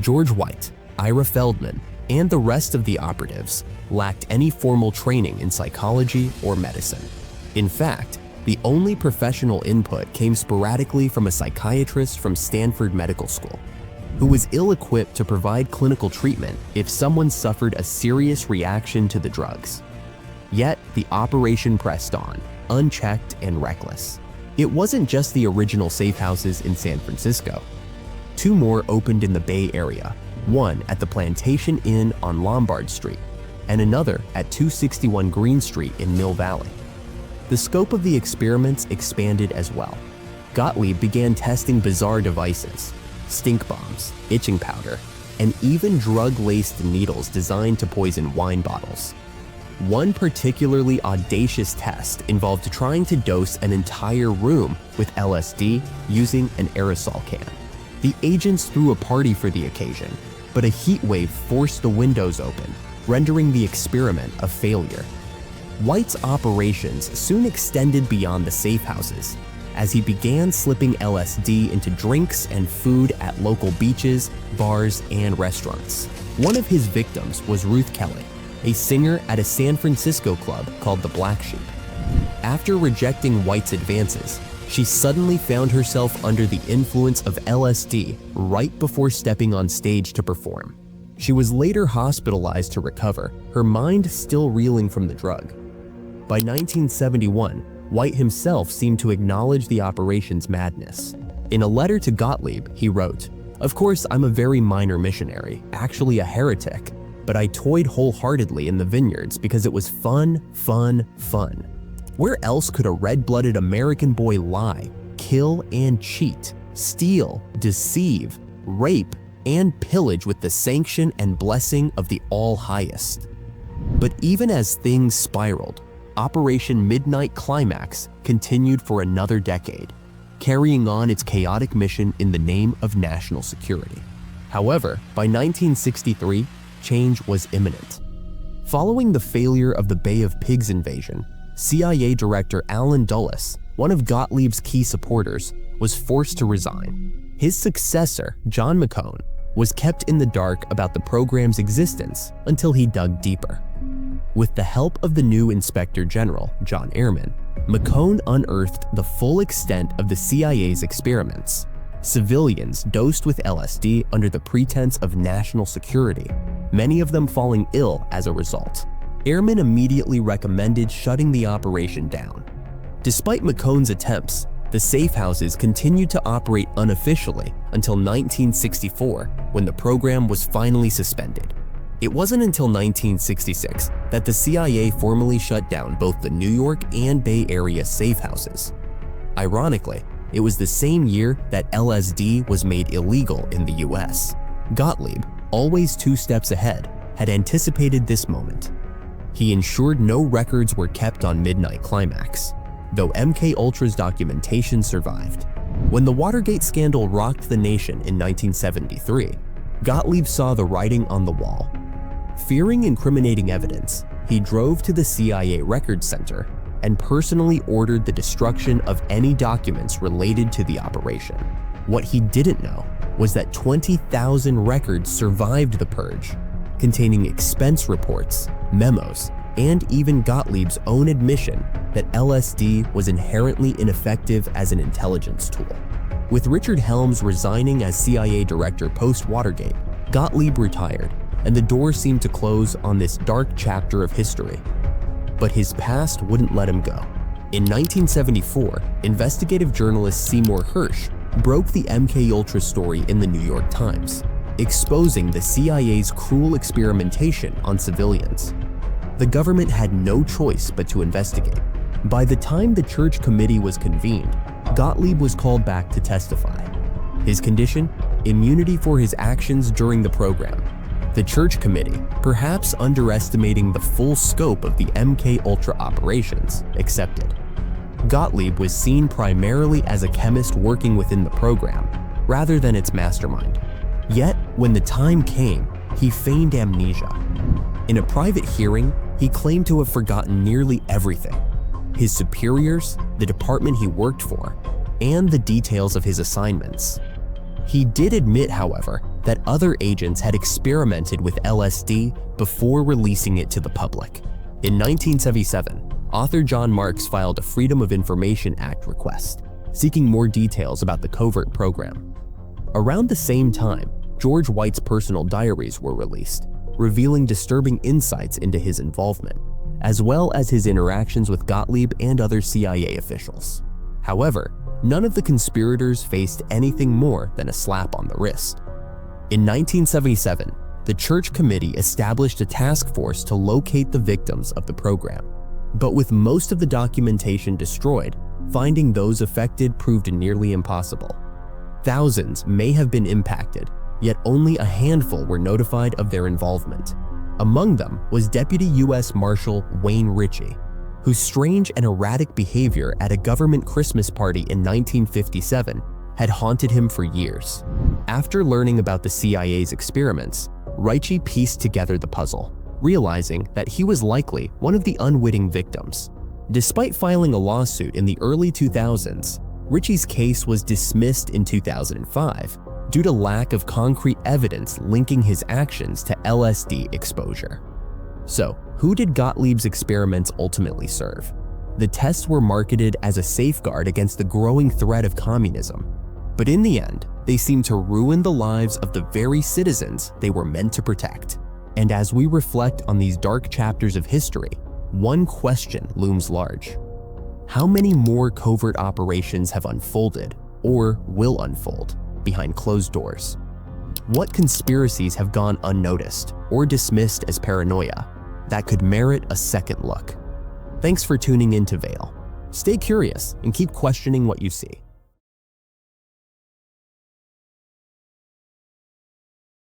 George White, Ira Feldman, and the rest of the operatives lacked any formal training in psychology or medicine. In fact, the only professional input came sporadically from a psychiatrist from Stanford Medical School, who was ill-equipped to provide clinical treatment if someone suffered a serious reaction to the drugs. Yet, the operation pressed on, unchecked and reckless. It wasn't just the original safe houses in San Francisco. 2 more opened in the Bay Area, one at the Plantation Inn on Lombard Street, and another at 261 Green Street in Mill Valley. The scope of the experiments expanded as well. Gottlieb began testing bizarre devices, stink bombs, itching powder, and even drug-laced needles designed to poison wine bottles. One particularly audacious test involved trying to dose an entire room with LSD using an aerosol can. The agents threw a party for the occasion, but a heat wave forced the windows open, rendering the experiment a failure. White's operations soon extended beyond the safe houses, as he began slipping LSD into drinks and food at local beaches, bars, and restaurants. One of his victims was Ruth Kelly, a singer at a San Francisco club called the Black Sheep. After rejecting White's advances, she suddenly found herself under the influence of LSD right before stepping on stage to perform. She was later hospitalized to recover, her mind still reeling from the drug. By 1971, White himself seemed to acknowledge the operation's madness. In a letter to Gottlieb, he wrote, "Of course, I'm a very minor missionary, actually a heretic, but I toyed wholeheartedly in the vineyards because it was fun, fun, fun. Where else could a red-blooded American boy lie, kill and cheat, steal, deceive, rape, and pillage with the sanction and blessing of the All-Highest?" But even as things spiraled, Operation Midnight Climax continued for another decade, carrying on its chaotic mission in the name of national security. However, by 1963, change was imminent. Following the failure of the Bay of Pigs invasion, CIA Director Allen Dulles, one of Gottlieb's key supporters, was forced to resign. His successor, John McCone, was kept in the dark about the program's existence until he dug deeper. With the help of the new Inspector General, John Ehrman, McCone unearthed the full extent of the CIA's experiments. Civilians dosed with LSD under the pretense of national security, many of them falling ill as a result. Ehrman immediately recommended shutting the operation down. Despite McCone's attempts, the safe houses continued to operate unofficially until 1964, when the program was finally suspended. It wasn't until 1966 that the CIA formally shut down both the New York and Bay Area safe houses. Ironically, it was the same year that LSD was made illegal in the US. Gottlieb, always 2 steps ahead, had anticipated this moment. He ensured no records were kept on Midnight Climax, though MKUltra's documentation survived. When the Watergate scandal rocked the nation in 1973, Gottlieb saw the writing on the wall. Fearing incriminating evidence, he drove to the CIA Records Center and personally ordered the destruction of any documents related to the operation. What he didn't know was that 20,000 records survived the purge, containing expense reports, memos, and even Gottlieb's own admission that LSD was inherently ineffective as an intelligence tool. With Richard Helms resigning as CIA director post-Watergate, Gottlieb retired, and the door seemed to close on this dark chapter of history. But his past wouldn't let him go. In 1974, investigative journalist Seymour Hirsch broke the MKUltra story in the New York Times, exposing the CIA's cruel experimentation on civilians. The government had no choice but to investigate. By the time the Church Committee was convened, Gottlieb was called back to testify. His condition? Immunity for his actions during the program. The Church Committee, perhaps underestimating the full scope of the MKUltra operations, accepted. Gottlieb was seen primarily as a chemist working within the program, rather than its mastermind. Yet, when the time came, he feigned amnesia. In a private hearing, he claimed to have forgotten nearly everything: his superiors, the department he worked for, and the details of his assignments. He did admit, however, that other agents had experimented with LSD before releasing it to the public. In 1977, author John Marks filed a Freedom of Information Act request, seeking more details about the Covert program. Around the same time, George White's personal diaries were released, revealing disturbing insights into his involvement, as well as his interactions with Gottlieb and other CIA officials. However, none of the conspirators faced anything more than a slap on the wrist. In 1977, the Church Committee established a task force to locate the victims of the program. But with most of the documentation destroyed, finding those affected proved nearly impossible. Thousands may have been impacted, yet only a handful were notified of their involvement. Among them was Deputy U.S. Marshal Wayne Ritchie, whose strange and erratic behavior at a government Christmas party in 1957 had haunted him for years. After learning about the CIA's experiments, Ritchie pieced together the puzzle, realizing that he was likely one of the unwitting victims. Despite filing a lawsuit in the early 2000s, Ritchie's case was dismissed in 2005 due to lack of concrete evidence linking his actions to LSD exposure. So, who did Gottlieb's experiments ultimately serve? The tests were marketed as a safeguard against the growing threat of communism, but in the end, they seemed to ruin the lives of the very citizens they were meant to protect. And as we reflect on these dark chapters of history, one question looms large. How many more covert operations have unfolded or will unfold behind closed doors? What conspiracies have gone unnoticed or dismissed as paranoia that could merit a second look? Thanks for tuning in to Veil. Stay curious and keep questioning what you see.